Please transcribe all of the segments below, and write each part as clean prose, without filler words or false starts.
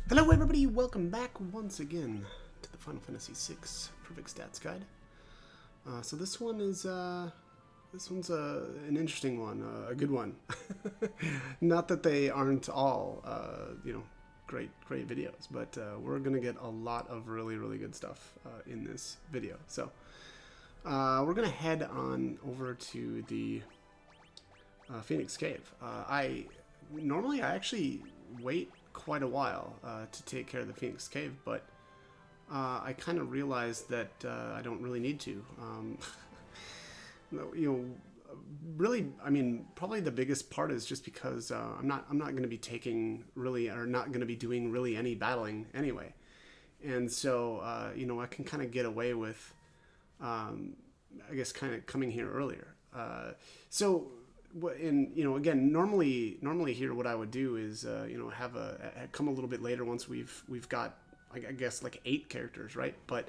Hello everybody, welcome back once again to the Final Fantasy VI Perfect Stats Guide. So this one is, this one's an interesting one, a good one. Not that they aren't all, great videos, but we're gonna get a lot of really good stuff in this video. So we're gonna head on over to the Phoenix Cave. I actually wait quite a while to take care of the Phoenix Cave, but I kind of realized that I don't really need to. Really, I mean, probably the biggest part is just because I'm not going to be taking really, or not going to be doing really any battling anyway, and so I can kind of get away with, I guess, kind of coming here earlier. So. Again, normally here what I would do is have come a little bit later once we've got, I guess, like 8 characters, right? But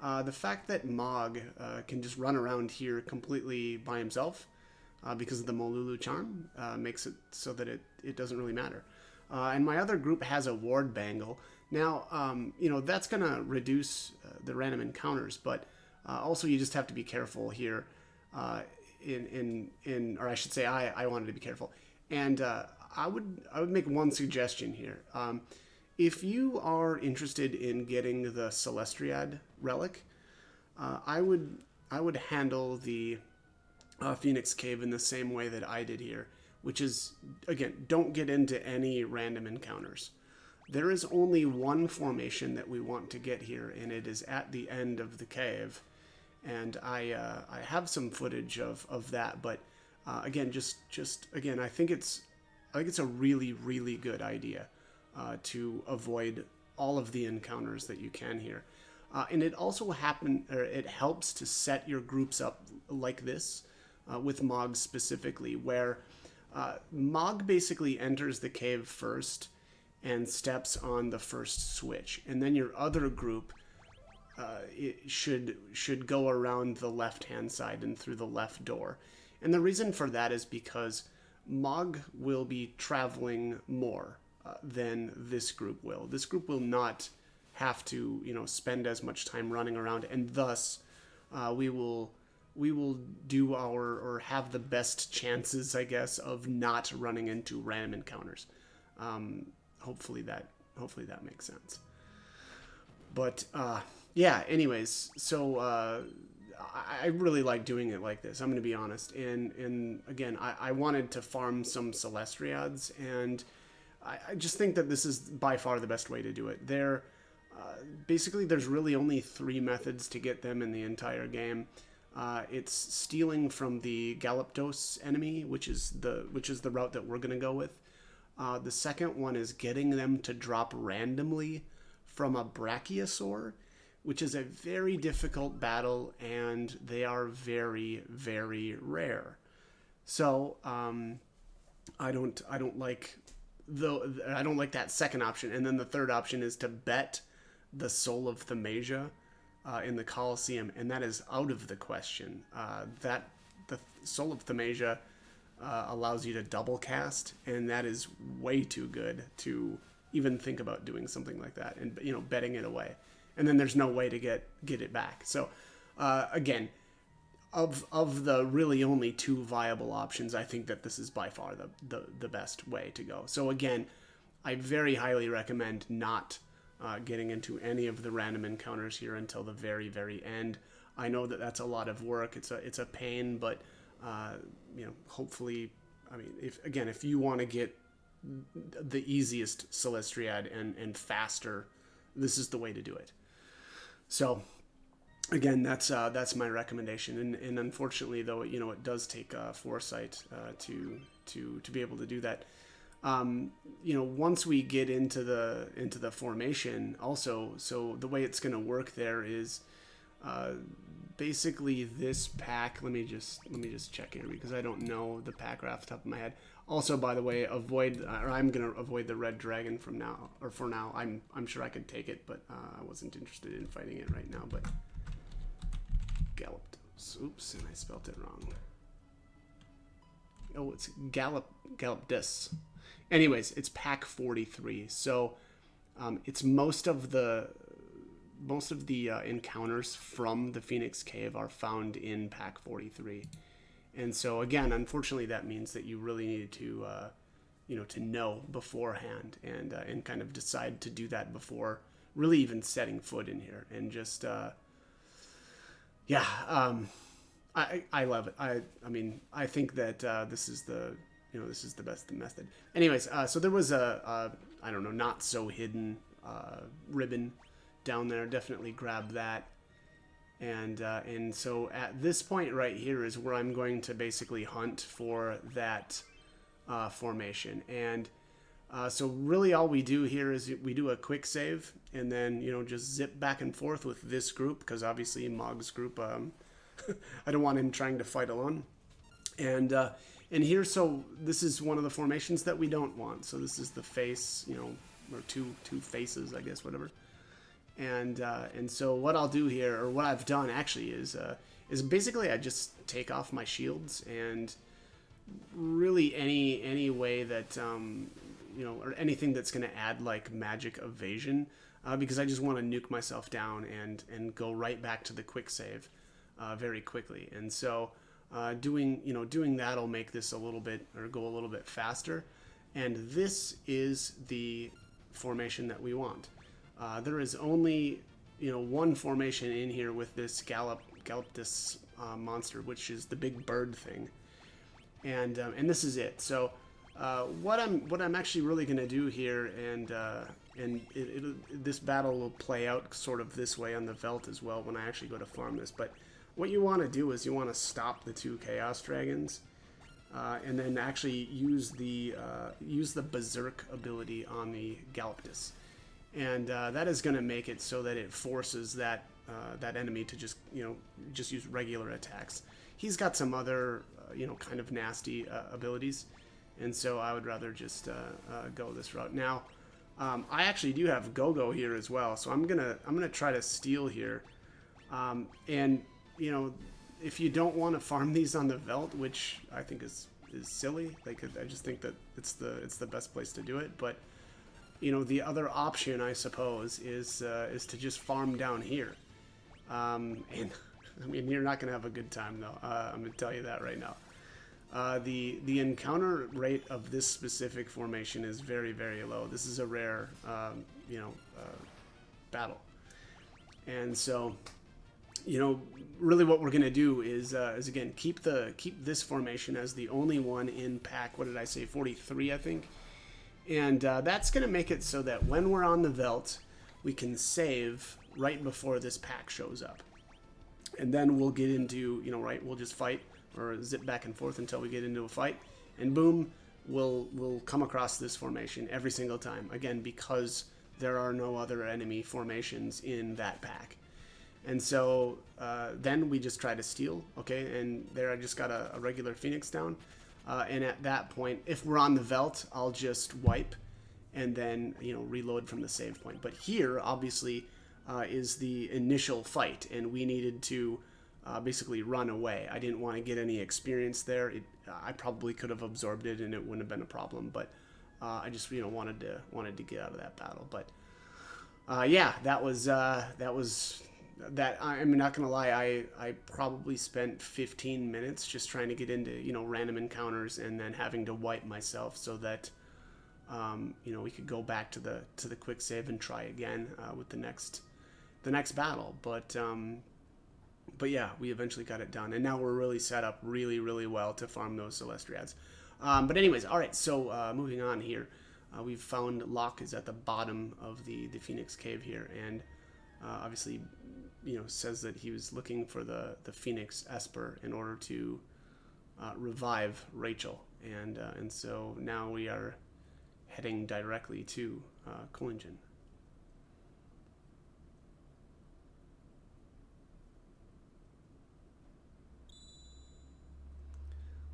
the fact that Mog can just run around here completely by himself because of the Molulu charm makes it so that it doesn't really matter. And my other group has a ward bangle. Now that's gonna reduce the random encounters, but also you just have to be careful here. Or I should say, I wanted to be careful, and I would make one suggestion here. If you are interested in getting the Celestriad relic, I would handle the Phoenix Cave in the same way that I did here, which is, again, don't get into any random encounters. There is only one formation that we want to get here, and it is at the end of the cave. And I have some footage of that, but again, again, I think it's a really good idea to avoid all of the encounters that you can here, and it also it helps to set your groups up like this with Mog specifically, where Mog basically enters the cave first and steps on the first switch, and then your other group. It should go around the left-hand side and through the left door. And the reason for that is because Mog will be traveling more than this group will. This group will not have to, spend as much time running around, and thus we will do or have the best chances, I guess, of not running into random encounters. Hopefully that makes sense. But yeah, anyways, so I really like doing it like this, I'm going to be honest. And again, I wanted to farm some Celestriads, and I just think that this is by far the best way to do it. Basically, there's really only 3 methods to get them in the entire game. It's stealing from the Galapagos enemy, which is the route that we're going to go with. The second one is getting them to drop randomly from a Brachiosaur, which is a very difficult battle, and they are very rare. So I don't like that second option. And then the third option is to bet the Soul of Themasia in the Colosseum, and that is out of the question. The Soul of Themasia allows you to double cast, and that is way too good to even think about doing something like that, and betting it away. And then there's no way to get it back. So again, of the really only 2 viable options, I think that this is by far the best way to go. So again, I very highly recommend not getting into any of the random encounters here until the very end. I know that that's a lot of work. It's a pain, but hopefully, I mean, if you want to get the easiest Celestriad and faster, this is the way to do it. So again, that's my recommendation, and unfortunately, though, it does take foresight to be able to do that. Once we get into the formation, also, so the way it's going to work there is basically this pack. Let me just check here because I don't know the pack right off the top of my head. Also, by the way, I'm gonna avoid the red dragon for now. I'm sure I could take it, but I wasn't interested in fighting it right now. But Galapagos. Oops, and I spelt it wrong. Oh, it's Galapagos. Anyways, it's pack 43. So It's most of the encounters from the Phoenix Cave are found in Pack 43, and so again, unfortunately, that means that you really need to to know beforehand and kind of decide to do that before really even setting foot in here, and just yeah. I love it. I mean, I think that this is the best method. Anyways, so there was a I don't know, not so hidden ribbon down there. Definitely grab that. And so at this point right here is where I'm going to basically hunt for that formation. And so really all we do here is we do a quick save and then, just zip back and forth with this group, because obviously Mog's group, I don't want him trying to fight alone. And here, so this is one of the formations that we don't want. So this is the face, or two faces, I guess, whatever. And so what I'll do here, or what I've done actually, is basically I just take off my shields, and really any way that or anything that's going to add like magic evasion, because I just want to nuke myself down and go right back to the quick save very quickly. And so doing that'll make this a little bit, or go a little bit faster. And this is the formation that we want. There is only one formation in here with this Galaptus monster, which is the big bird thing, and this is it. So what I'm actually really going to do here, and this battle will play out sort of this way on the Veldt as well when I actually go to farm this. But what you want to do is you want to stop the two Chaos Dragons, and then actually use the Berserk ability on the Galaptus. And that is going to make it so that it forces that enemy to just use regular attacks. He's got some other kind of nasty abilities, and so I would rather just go this route. Now, I actually do have Go-Go here as well, so I'm gonna try to steal here. And if you don't want to farm these on the Veldt, which I think is silly, I just think that it's the best place to do it, but. The other option, I suppose, is to just farm down here. And, I mean, you're not going to have a good time, though. I'm going to tell you that right now. The encounter rate of this specific formation is very, very low. This is a rare, battle. And so, really what we're going to do is again, keep this formation as the only one in pack, what did I say, 43, I think? And that's going to make it so that when we're on the Veldt, we can save right before this pack shows up. And then we'll get into, we'll just fight or zip back and forth until we get into a fight. And boom, we'll come across this formation every single time. Again, because there are no other enemy formations in that pack. And so then we just try to steal, okay? And there I just got a regular Phoenix down. And at that point, if we're on the Veldt, I'll just wipe and then, reload from the save point. But here, obviously, is the initial fight, and we needed to basically run away. I didn't want to get any experience there. I probably could have absorbed it, and it wouldn't have been a problem. But I just, wanted to get out of that battle. But yeah, that was. I'm not gonna lie, I probably spent 15 minutes just trying to get into random encounters, and then having to wipe myself so that we could go back to the quick save and try again with the next battle. But yeah, we eventually got it done, and now we're really set up really, really well to farm those Celestriads. But anyways, all right, so moving on here, we've found Locke is at the bottom of the Phoenix Cave here, and obviously says that he was looking for the Phoenix Esper in order to revive Rachel, and so now we are heading directly to Collingen.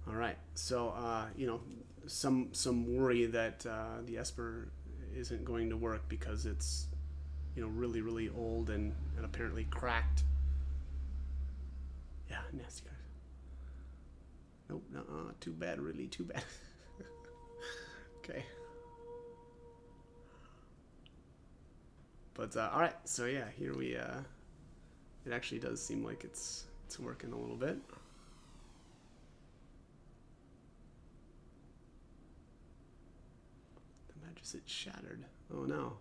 All right, so some worry that the Esper isn't going to work because it's really, really old and apparently cracked. Yeah, nasty card. Nope, too bad, really, too bad. Okay. But all right, so yeah, here we. It actually does seem like it's working a little bit. The Magicite shattered. Oh no.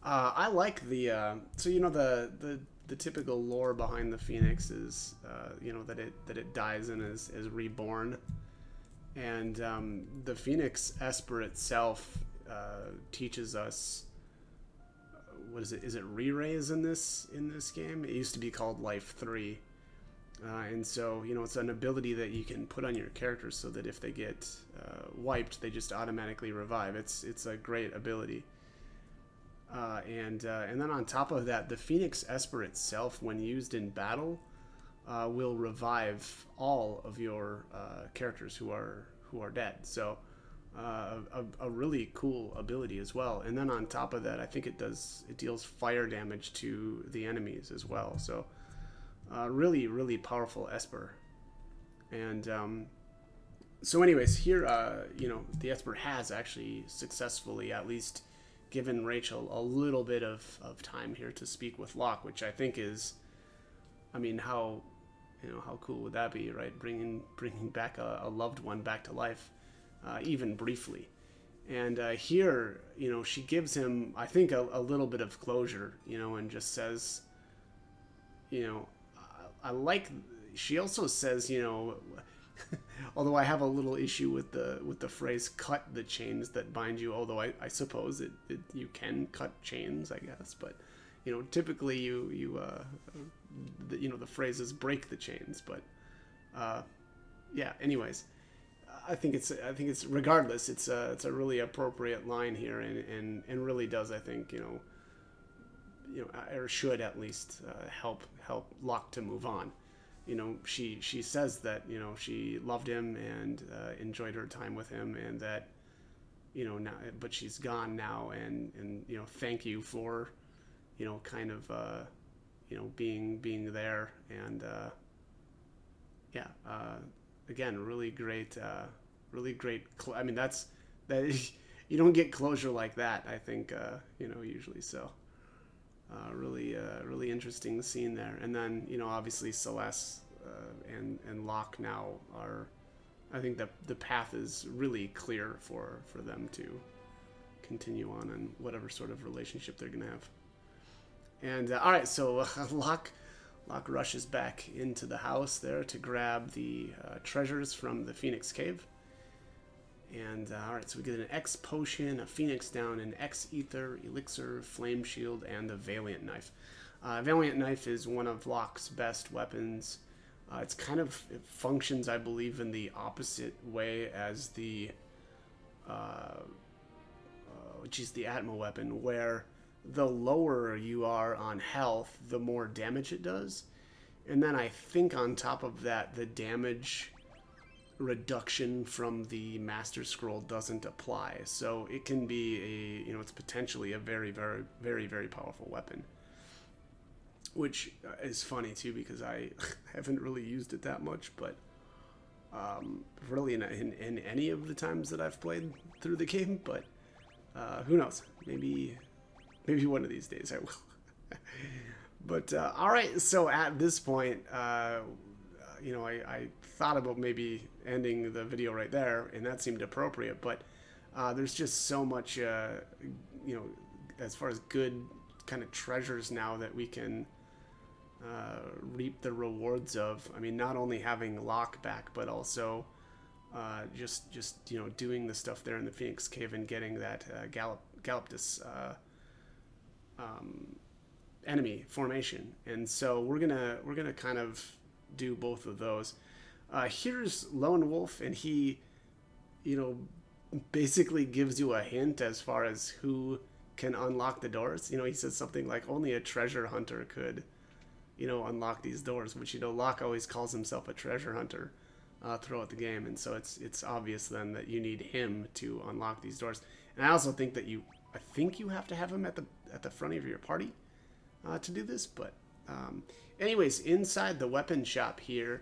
I like the so you know the typical lore behind the Phoenix is you know that it dies and is reborn, and the Phoenix Esper itself teaches us what is it? Is it re-raise in this game? It used to be called Life 3, and so you know it's an ability that you can put on your characters so that if they get wiped, they just automatically revive. It's a great ability. And then on top of that, the Phoenix Esper itself, when used in battle, will revive all of your characters who are dead. So a really cool ability as well. And then on top of that, I think it deals fire damage to the enemies as well. So really powerful Esper. And so anyways, here you know the Esper has actually successfully at least given Rachel a little bit of time here to speak with Locke, which I think is, I mean, how cool would that be, right? Bringing back a loved one back to life, even briefly. And here, you know, she gives him, I think, a little bit of closure, you know, and just says, you know, I like. She also says, you know. Although I have a little issue with the phrase "cut the chains that bind you," although I suppose you can cut chains, I guess. But you know, typically you know the phrase is "break the chains." But yeah. Anyways, I think it's regardless. It's a really appropriate line here, and really does, I think, you know, or should at least help Locke to move on. You know, she says that, you know, she loved him and enjoyed her time with him, and that, you know, now, but she's gone now, and you know, thank you for, you know, kind of you know, being there, and yeah, again, really great I mean, that you don't get closure like that, I think, you know, usually. So really interesting scene there. And then, you know, obviously Celeste and Locke now are, I think that the path is really clear for them to continue on in whatever sort of relationship they're gonna have. And all right, so Locke rushes back into the house there to grab the treasures from the Phoenix Cave. And all right, so we get an X potion, a Phoenix down, an X ether, elixir, flame shield, and a Valiant knife. Valiant knife is one of Locke's best weapons. It functions, I believe, in the opposite way as the Atma weapon, where the lower you are on health, the more damage it does. And then I think on top of that, the damage reduction from the Master Scroll doesn't apply. So it can be it's potentially a very, very, very, very powerful weapon. Which is funny too, because I haven't really used it that much, but really in any of the times that I've played through the game. But who knows? Maybe one of these days I will. But all right, so at this point, I thought about maybe ending the video right there, and that seemed appropriate. But there's just so much, as far as good kind of treasures now that we can reap the rewards of. I mean, not only having Locke back, but also just doing the stuff there in the Phoenix Cave and getting that Galactus enemy formation. And so we're gonna kind of do both of those. Here's Lone Wolf, and he, basically gives you a hint as far as who can unlock the doors. He says something like only a treasure hunter could, unlock these doors, which, Locke always calls himself a treasure hunter throughout the game. And so it's obvious then that you need him to unlock these doors. And I also think that you have to have him at the front of your party to do this. But anyways, inside the weapon shop here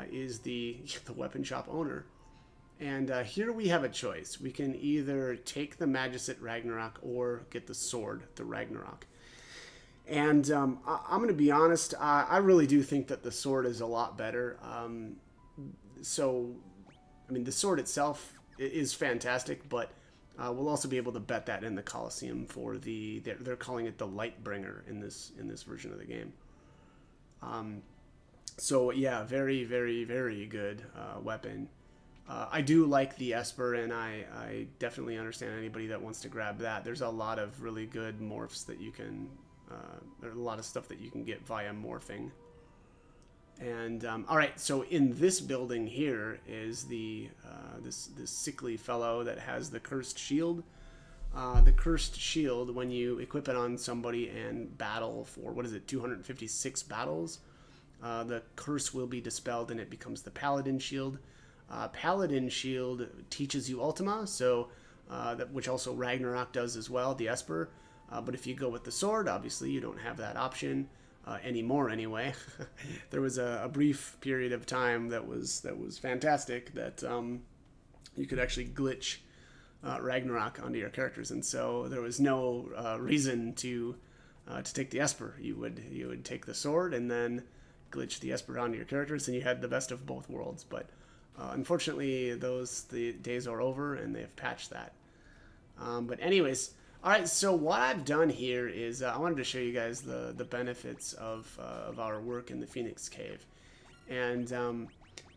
is the weapon shop owner. And here we have a choice. We can either take the Magus at Ragnarok or get the sword, the Ragnarok. And I'm going to be honest, I really do think that the sword is a lot better. The sword itself is fantastic, but we'll also be able to bet that in the Colosseum for they're calling it the Lightbringer in this version of the game. So yeah, very, very, very good weapon. I do like the Esper, and I definitely understand anybody that wants to grab that. There's a lot of really good morphs that you can... there's a lot of stuff that you can get via morphing. And all right, so in this building here is this sickly fellow that has the cursed shield. The cursed shield, when you equip it on somebody and battle for 256 battles, the curse will be dispelled and it becomes the paladin shield. Paladin shield teaches you Ultima, so which also Ragnarok does as well, the Esper. But if you go with the sword, obviously you don't have that option anymore. Anyway, there was a brief period of time that was fantastic that you could actually glitch Ragnarok onto your characters, and so there was no reason to take the Esper. You would take the sword and then glitch the Esper onto your characters, and you had the best of both worlds. But unfortunately, the days are over, and they have patched that. But anyways, all right. So what I've done here is I wanted to show you guys the benefits of our work in the Phoenix Cave, and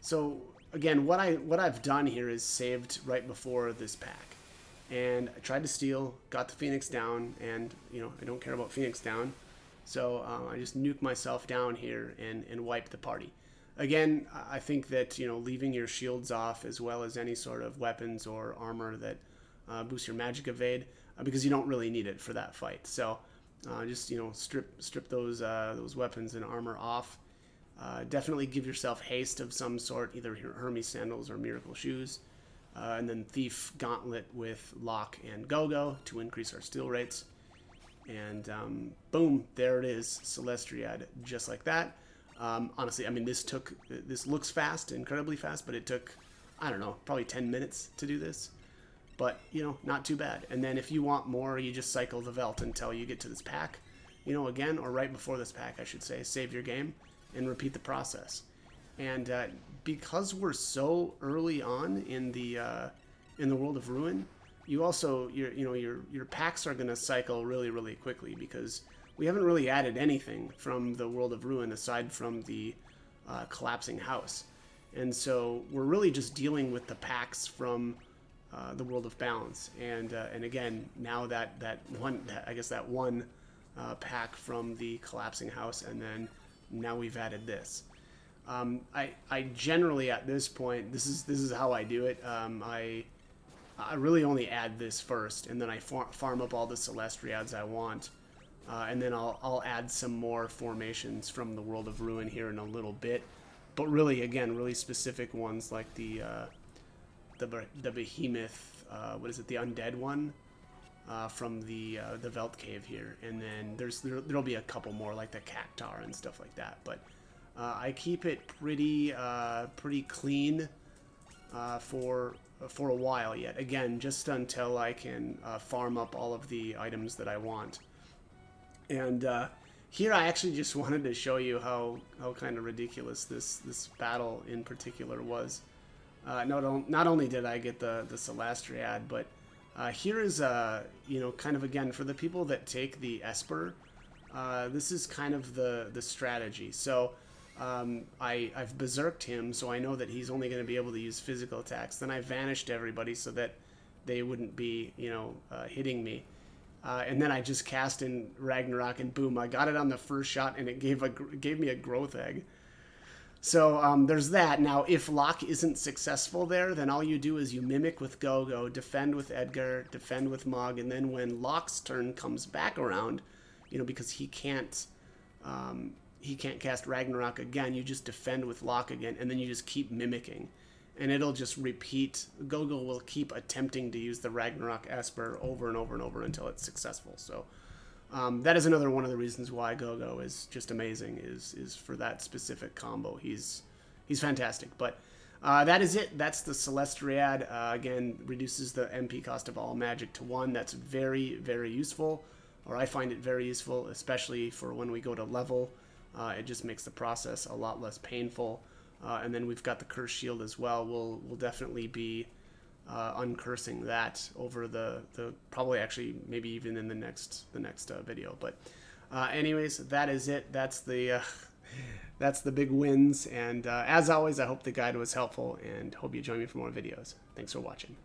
so again, what I've done here is saved right before this pack, and I tried to steal, got the Phoenix down, and I don't care about Phoenix down, so I just nuke myself down here and wipe the party. Again, I think that leaving your shields off as well as any sort of weapons or armor that boosts your magic evade, because you don't really need it for that fight. So just strip those weapons and armor off. Definitely give yourself haste of some sort, either Hermes sandals or miracle shoes, and then thief gauntlet with Locke and Go-Go to increase our steal rates. And boom, there it is, Celestriad, just like that. Honestly, I mean, this looks fast, incredibly fast, but it took, I don't know, probably 10 minutes to do this. But, not too bad. And then if you want more, you just cycle the Velt until you get to this pack, again, or right before this pack, I should say. Save your game and repeat the process. And because we're so early on in the World of Ruin, you also, your packs are going to cycle really, really quickly, because we haven't really added anything from the World of Ruin aside from the collapsing house. And so we're really just dealing with the packs from the World of Balance, and again, now that one pack from the collapsing house, and then now we've added this. I generally at this point, this is how I do it. I really only add this first, and then I farm up all the Celestriads I want, and then I'll add some more formations from the World of Ruin here in a little bit. But really, again, really specific ones like the behemoth, the undead one from the Velt Cave here, and then there'll be a couple more like the Cactar and stuff like that. But I keep it pretty clean for a while yet. Again, just until I can farm up all of the items that I want. And here I actually just wanted to show you how kind of ridiculous this battle in particular was. Not only did I get the Celestriad, but here is kind of, again, for the people that take the Esper, this is kind of the strategy. So I've berserked him, so I know that he's only going to be able to use physical attacks. Then I vanished everybody so that they wouldn't be hitting me. And then I just cast in Ragnarok, and boom, I got it on the first shot, and it gave me a growth egg. So there's that. Now, if Locke isn't successful there, then all you do is you mimic with Go-Go, defend with Edgar, defend with Mog, and then when Locke's turn comes back around, because he can't cast Ragnarok again, you just defend with Locke again, and then you just keep mimicking. And it'll just repeat. Go-Go will keep attempting to use the Ragnarok Esper over and over and over until it's successful. So that is another one of the reasons why Go-Go is just amazing, is for that specific combo. He's fantastic. But That is it. That's the Celestriad. Again, reduces the MP cost of all magic to 1. That's very, very useful, or I find it very useful, especially for when we go to level. It just makes the process a lot less painful. And then we've got the curse shield as well. We'll definitely be uncursing that over the probably actually maybe even in the next video. But anyways, that is it. That's the that's the big wins. And as always, I hope the guide was helpful and hope you join me for more videos. Thanks for watching.